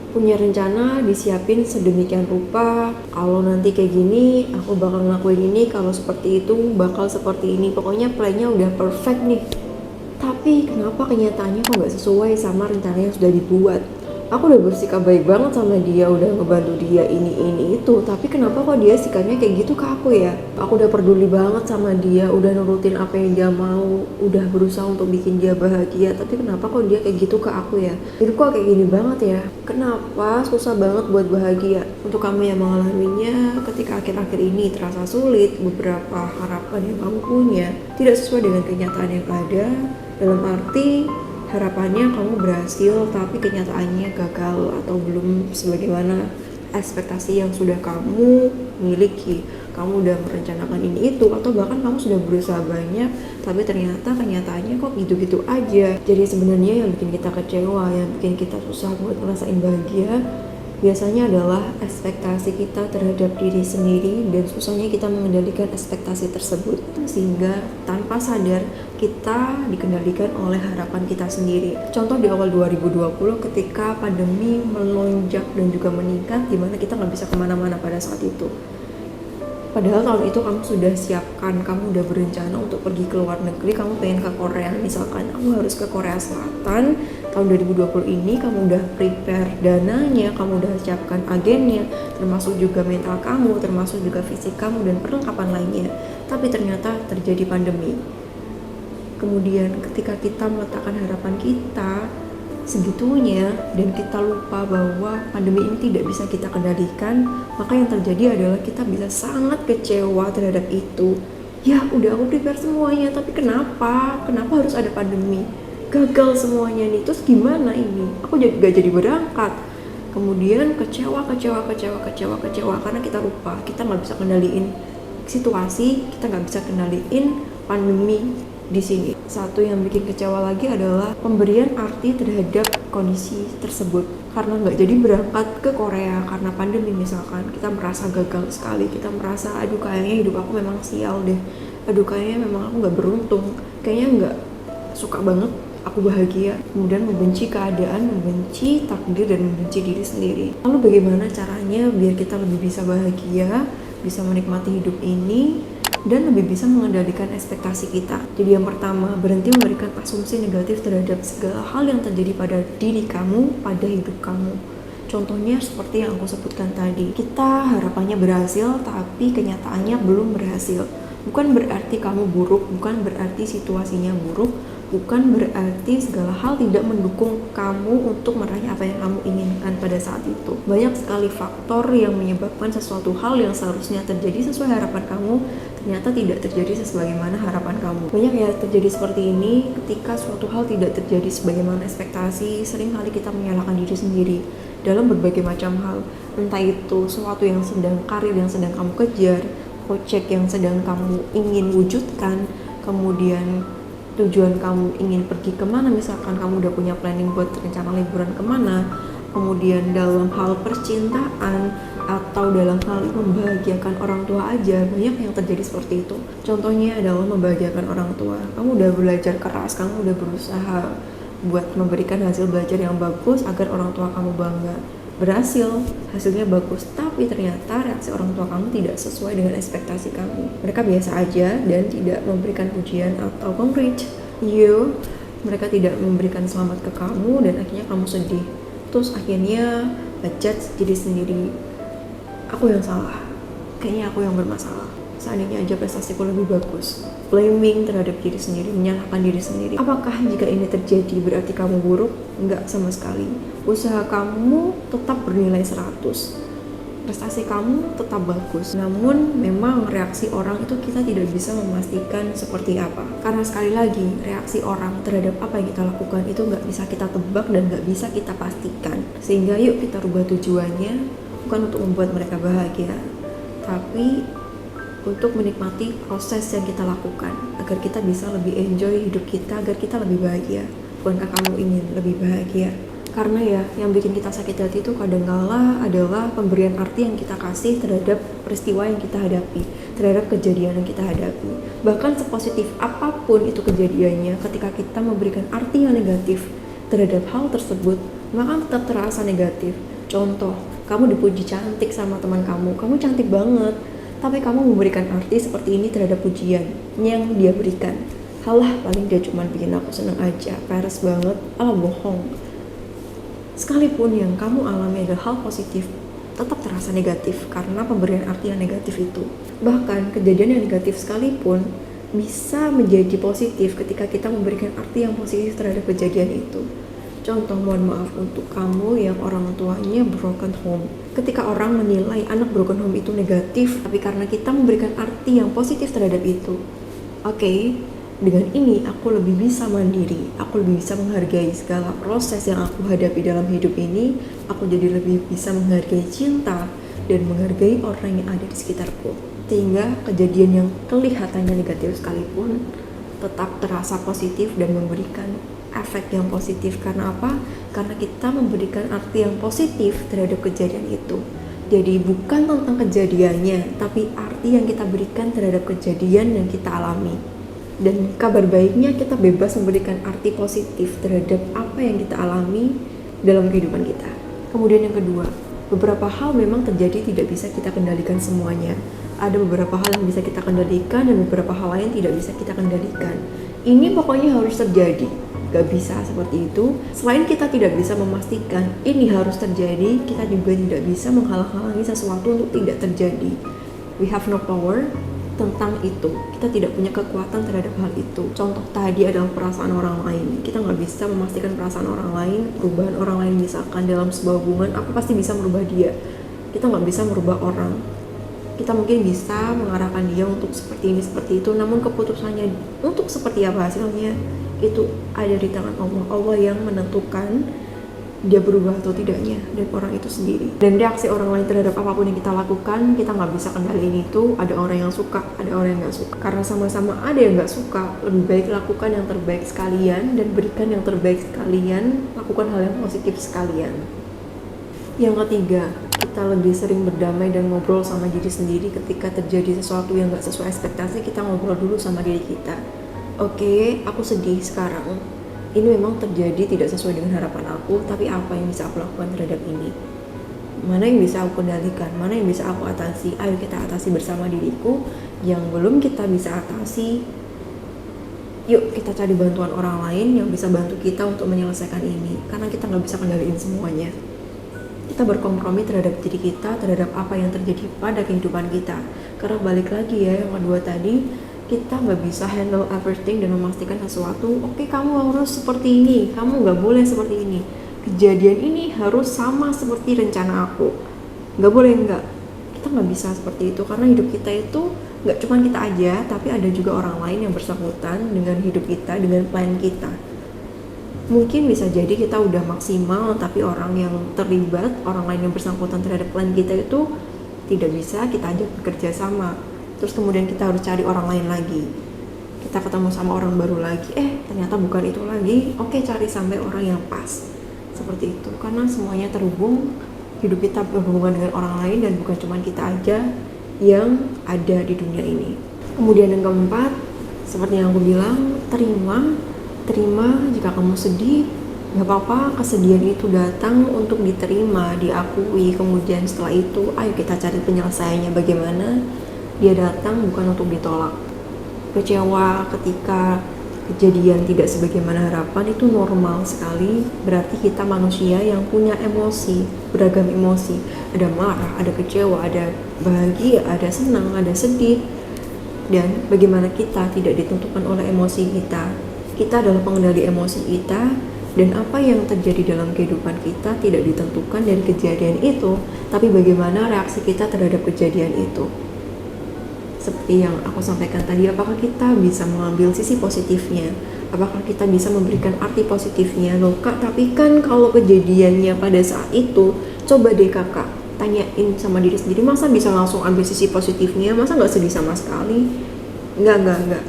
punya rencana, disiapin sedemikian rupa, kalau nanti kayak gini aku bakal ngelakuin ini, kalau seperti itu bakal seperti ini, pokoknya plannya udah perfect nih. Tapi kenapa kenyataannya kok gak sesuai sama rencana yang sudah dibuat? Aku udah bersikap baik banget sama dia, udah ngebantu dia ini itu, tapi kenapa kok dia sikapnya kayak gitu ke aku ya? Aku udah peduli banget sama dia, udah nurutin apa yang dia mau, udah berusaha untuk bikin dia bahagia, tapi kenapa kok dia kayak gitu ke aku ya? Jadi kok kayak gini banget ya? Kenapa susah banget buat bahagia? Untuk kamu yang mengalaminya, ketika akhir-akhir ini terasa sulit, beberapa harapan yang kamu punya tidak sesuai dengan kenyataan yang ada, dalam arti harapannya kamu berhasil tapi kenyataannya gagal atau belum sebagaimana ekspektasi yang sudah kamu miliki. Kamu udah merencanakan ini itu, atau bahkan kamu sudah berusaha banyak tapi ternyata kenyataannya kok gitu-gitu aja. Jadi sebenarnya yang bikin kita kecewa, yang bikin kita susah buat ngerasain bahagia, biasanya adalah ekspektasi kita terhadap diri sendiri, dan susahnya kita mengendalikan ekspektasi tersebut sehingga tanpa sadar kita dikendalikan oleh harapan kita sendiri. Contoh di awal 2020 ketika pandemi melonjak dan juga meningkat, dimana kita nggak bisa kemana-mana pada saat itu. Padahal tahun itu kamu sudah siapkan, kamu udah berencana untuk pergi ke luar negeri, kamu pengen ke Korea, misalkan kamu harus ke Korea Selatan tahun 2020 ini, kamu udah prepare dananya, kamu udah siapkan agennya, termasuk juga mental kamu, termasuk juga fisik kamu dan perlengkapan lainnya. Tapi ternyata terjadi pandemi. Kemudian ketika kita meletakkan harapan kita segitunya dan kita lupa bahwa pandemi ini tidak bisa kita kendalikan, maka yang terjadi adalah kita bisa sangat kecewa terhadap itu. Ya udah aku prepare semuanya, tapi kenapa harus ada pandemi? Gagal semuanya nih, terus gimana ini? Aku gak jadi berangkat. Kemudian kecewa karena kita lupa, kita nggak bisa kendaliin situasi, kita nggak bisa kendaliin pandemi di sini. Satu yang bikin kecewa lagi adalah pemberian arti terhadap kondisi tersebut. Karena nggak jadi berangkat ke Korea karena pandemi misalkan, kita merasa gagal sekali, kita merasa aduh kayaknya hidup aku memang sial deh, aduh kayaknya memang aku nggak beruntung, kayaknya nggak suka banget aku bahagia. Kemudian membenci keadaan, membenci takdir, dan membenci diri sendiri. Lalu bagaimana caranya biar kita lebih bisa bahagia, bisa menikmati hidup ini, dan lebih bisa mengendalikan ekspektasi kita? Jadi yang pertama, berhenti memberikan asumsi negatif terhadap segala hal yang terjadi pada diri kamu, pada hidup kamu. Contohnya seperti yang aku sebutkan tadi, kita harapannya berhasil tapi kenyataannya belum berhasil. Bukan berarti kamu buruk, bukan berarti situasinya buruk, bukan berarti segala hal tidak mendukung kamu untuk meraih apa yang kamu inginkan pada saat itu. Banyak sekali faktor yang menyebabkan sesuatu hal yang seharusnya terjadi sesuai harapan kamu ternyata tidak terjadi sebagaimana harapan kamu. Banyak ya terjadi seperti ini, ketika suatu hal tidak terjadi sebagaimana ekspektasi, seringkali kita menyalahkan diri sendiri dalam berbagai macam hal. Entah itu suatu yang sedang karir yang sedang kamu kejar, project yang sedang kamu ingin wujudkan, kemudian tujuan kamu ingin pergi kemana, misalkan kamu udah punya planning buat rencana liburan kemana, kemudian dalam hal percintaan atau dalam hal membahagiakan orang tua aja, banyak yang terjadi seperti itu. Contohnya adalah membahagiakan orang tua. Kamu udah belajar keras, kamu udah berusaha buat memberikan hasil belajar yang bagus agar orang tua kamu bangga. Berhasil, hasilnya bagus, tapi ternyata reaksi orang tua kamu tidak sesuai dengan ekspektasi kamu. Mereka biasa aja dan tidak memberikan pujian atau congrats you. Mereka tidak memberikan selamat ke kamu dan akhirnya kamu sedih. Terus akhirnya ngejudge diri sendiri. Aku yang salah, kayaknya aku yang bermasalah. Seandainya aja prestasiku lebih bagus. Blaming terhadap diri sendiri, menyalahkan diri sendiri. Apakah jika ini terjadi berarti kamu buruk? Enggak sama sekali. Usaha kamu tetap bernilai 100. Prestasi kamu tetap bagus. Namun memang reaksi orang itu kita tidak bisa memastikan seperti apa. Karena sekali lagi, reaksi orang terhadap apa yang kita lakukan itu nggak bisa kita tebak dan nggak bisa kita pastikan. Sehingga yuk kita rubah tujuannya, bukan untuk membuat mereka bahagia, tapi untuk menikmati proses yang kita lakukan agar kita bisa lebih enjoy hidup kita, agar kita lebih bahagia. Bukankah kamu ingin lebih bahagia? Karena ya yang bikin kita sakit hati itu kadangkala adalah pemberian arti yang kita kasih terhadap peristiwa yang kita hadapi, terhadap kejadian yang kita hadapi. Bahkan sepositif apapun itu kejadiannya, ketika kita memberikan arti yang negatif terhadap hal tersebut, maka tetap terasa negatif. Contoh, kamu dipuji cantik sama teman kamu cantik banget, tapi kamu memberikan arti seperti ini terhadap pujian yang dia berikan. Halah, paling dia cuma bikin aku seneng aja, peres banget, bohong. Sekalipun yang kamu alami adalah hal positif, tetap terasa negatif karena pemberian arti yang negatif itu. Bahkan kejadian yang negatif sekalipun bisa menjadi positif ketika kita memberikan arti yang positif terhadap kejadian itu. Contoh, mohon maaf untuk kamu yang orang tuanya broken home. Ketika orang menilai anak broken home itu negatif, tapi karena kita memberikan arti yang positif terhadap itu, oke, dengan ini aku lebih bisa mandiri, aku lebih bisa menghargai segala proses yang aku hadapi dalam hidup ini, aku jadi lebih bisa menghargai cinta dan menghargai orang yang ada di sekitarku. Sehingga kejadian yang kelihatannya negatif sekalipun tetap terasa positif dan memberikan efek yang positif. Karena apa? Karena kita memberikan arti yang positif terhadap kejadian itu. Jadi bukan tentang kejadiannya, tapi arti yang kita berikan terhadap kejadian yang kita alami. Dan kabar baiknya, kita bebas memberikan arti positif terhadap apa yang kita alami dalam kehidupan kita. Kemudian yang kedua, beberapa hal memang terjadi tidak bisa kita kendalikan semuanya. Ada beberapa hal yang bisa kita kendalikan dan beberapa hal lain tidak bisa kita kendalikan. Ini pokoknya harus terjadi. Gak bisa seperti itu. Selain kita tidak bisa memastikan ini harus terjadi, kita juga tidak bisa menghalang-halangi sesuatu untuk tidak terjadi. We have no power tentang itu. Kita tidak punya kekuatan terhadap hal itu. Contoh tadi adalah perasaan orang lain. Kita gak bisa memastikan perasaan orang lain, perubahan orang lain. Misalkan dalam sebuah hubungan, aku pasti bisa merubah dia. Kita gak bisa merubah orang. Kita mungkin bisa mengarahkan dia untuk seperti ini, seperti itu, namun keputusannya untuk seperti apa hasilnya itu ada di tangan Allah. Allah yang menentukan dia berubah atau tidaknya, dan orang itu sendiri. Dan reaksi orang lain terhadap apapun yang kita lakukan, kita nggak bisa kendaliin itu. Ada orang yang suka, ada orang yang nggak suka. Karena sama-sama ada yang nggak suka, lebih baik lakukan yang terbaik sekalian dan berikan yang terbaik sekalian. Lakukan hal yang positif sekalian. Yang ketiga, kita lebih sering berdamai dan ngobrol sama diri sendiri. Ketika terjadi sesuatu yang nggak sesuai ekspektasi, kita ngobrol dulu sama diri kita. Oke, aku sedih sekarang. Ini memang terjadi tidak sesuai dengan harapan aku, tapi apa yang bisa aku lakukan terhadap ini? Mana yang bisa aku kendalikan? Mana yang bisa aku atasi? Ayo kita atasi bersama diriku. Yang belum kita bisa atasi, yuk kita cari bantuan orang lain yang bisa bantu kita untuk menyelesaikan ini. Karena kita nggak bisa kendaliin semuanya. Kita berkompromi terhadap diri kita, terhadap apa yang terjadi pada kehidupan kita. Karena balik lagi ya, yang kedua tadi, kita nggak bisa handle everything dan memastikan sesuatu. Oke, kamu harus seperti ini, kamu nggak boleh seperti ini, kejadian ini harus sama seperti rencana aku. Nggak boleh, nggak. Kita nggak bisa seperti itu, karena hidup kita itu nggak cuma kita aja, tapi ada juga orang lain yang bersangkutan dengan hidup kita, dengan plan kita. Mungkin bisa jadi kita udah maksimal, tapi orang yang terlibat, orang lain yang bersangkutan terhadap plan kita itu tidak bisa kita ajak bekerja sama. Terus kemudian kita harus cari orang lain lagi. Kita ketemu sama orang baru lagi, ternyata bukan itu lagi. Oke, cari sampai orang yang pas. Seperti itu, karena semuanya terhubung. Hidup kita berhubungan dengan orang lain dan bukan cuma kita aja yang ada di dunia ini. Kemudian yang keempat, seperti yang aku bilang, terima jika kamu sedih. Gak apa-apa, kesedihan itu datang untuk diterima, diakui. Kemudian setelah itu, ayo kita cari penyelesaiannya bagaimana. Dia datang bukan untuk ditolak. Kecewa ketika kejadian tidak sebagaimana harapan itu normal sekali. Berarti kita manusia yang punya emosi, beragam emosi. Ada marah, ada kecewa, ada bahagia, ada senang, ada sedih. Dan bagaimana kita tidak ditentukan oleh emosi kita. Kita adalah pengendali emosi kita. Dan apa yang terjadi dalam kehidupan kita tidak ditentukan dari kejadian itu, tapi bagaimana reaksi kita terhadap kejadian itu. Seperti yang aku sampaikan tadi, apakah kita bisa mengambil sisi positifnya? Apakah kita bisa memberikan arti positifnya? Loh kak, tapi kan kalau kejadiannya pada saat itu, coba deh kakak tanyain sama diri sendiri, masa bisa langsung ambil sisi positifnya? Masa gak sedih sama sekali? Enggak.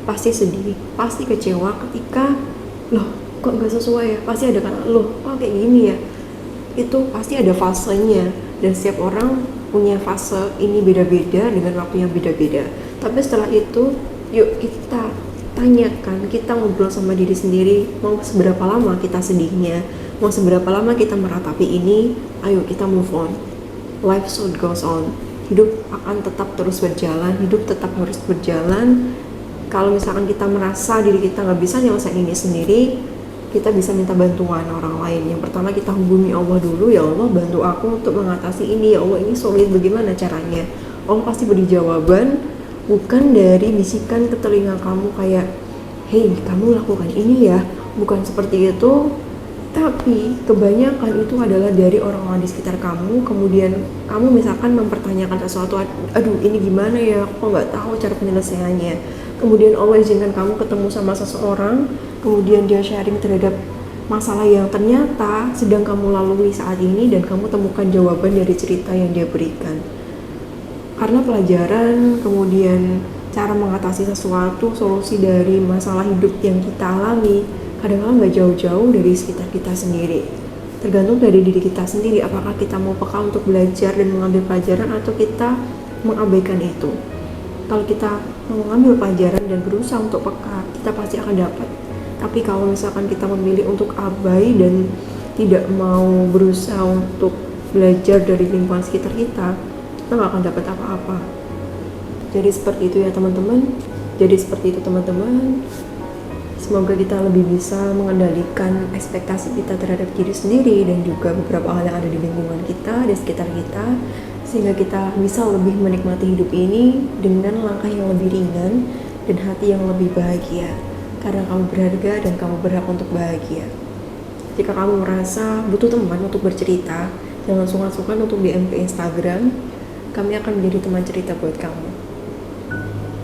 Pasti sedih, pasti kecewa ketika, loh kok gak sesuai ya? Pasti ada kan, loh kok kayak gini ya? Itu pasti ada fasenya, dan setiap orang punya fase ini beda-beda dengan waktu yang beda-beda. Tapi setelah itu, yuk kita tanyakan, kita ngobrol sama diri sendiri, mau seberapa lama kita sedihnya, Mau seberapa lama kita meratapi ini, ayo kita move on. Life so goes on. Hidup akan tetap terus berjalan, hidup tetap harus berjalan. Kalau misalkan kita merasa diri kita nggak bisa nyelesain ini sendiri, kita bisa minta bantuan orang lain. Yang pertama kita hubungi Allah dulu, ya Allah bantu aku untuk mengatasi ini, ya Allah ini sulit, bagaimana caranya? Allah pasti beri jawaban, bukan dari bisikan ke telinga kamu kayak, hei kamu lakukan ini ya, bukan seperti itu. Tapi kebanyakan itu adalah dari orang-orang di sekitar kamu. Kemudian kamu misalkan mempertanyakan sesuatu, aduh ini gimana ya, aku nggak tahu cara penyelesaiannya. Kemudian Allah izinkan kamu ketemu sama seseorang, kemudian dia sharing terhadap masalah yang ternyata sedang kamu lalui saat ini, dan kamu temukan jawaban dari cerita yang dia berikan. Karena pelajaran, kemudian cara mengatasi sesuatu, solusi dari masalah hidup yang kita alami, kadang-kadang nggak jauh-jauh dari sekitar kita sendiri. Tergantung dari diri kita sendiri, apakah kita mau peka untuk belajar dan mengambil pelajaran, atau kita mengabaikan itu. Kalau kita mau mengambil pelajaran dan berusaha untuk peka, kita pasti akan dapat. Tapi kalau misalkan kita memilih untuk abai dan tidak mau berusaha untuk belajar dari lingkungan sekitar kita nggak akan dapat apa-apa. Jadi seperti itu ya teman-teman. Semoga kita lebih bisa mengendalikan ekspektasi kita terhadap diri sendiri dan juga beberapa hal yang ada di lingkungan kita, di sekitar kita, sehingga kita bisa lebih menikmati hidup ini dengan langkah yang lebih ringan dan hati yang lebih bahagia. Karena kamu berharga dan kamu berhak untuk bahagia. Jika kamu merasa butuh teman untuk bercerita, jangan sungkan-sungkan untuk DM ke Instagram. Kami akan menjadi teman cerita buat kamu.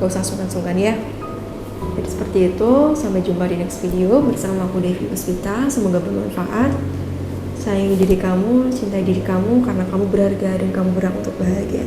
Gak usah sungkan-sungkan ya. Jadi seperti itu, sampai jumpa di next video bersama aku Devi Puspita. Semoga bermanfaat. Sayangi diri kamu, cintai diri kamu karena kamu berharga dan kamu berhak untuk bahagia.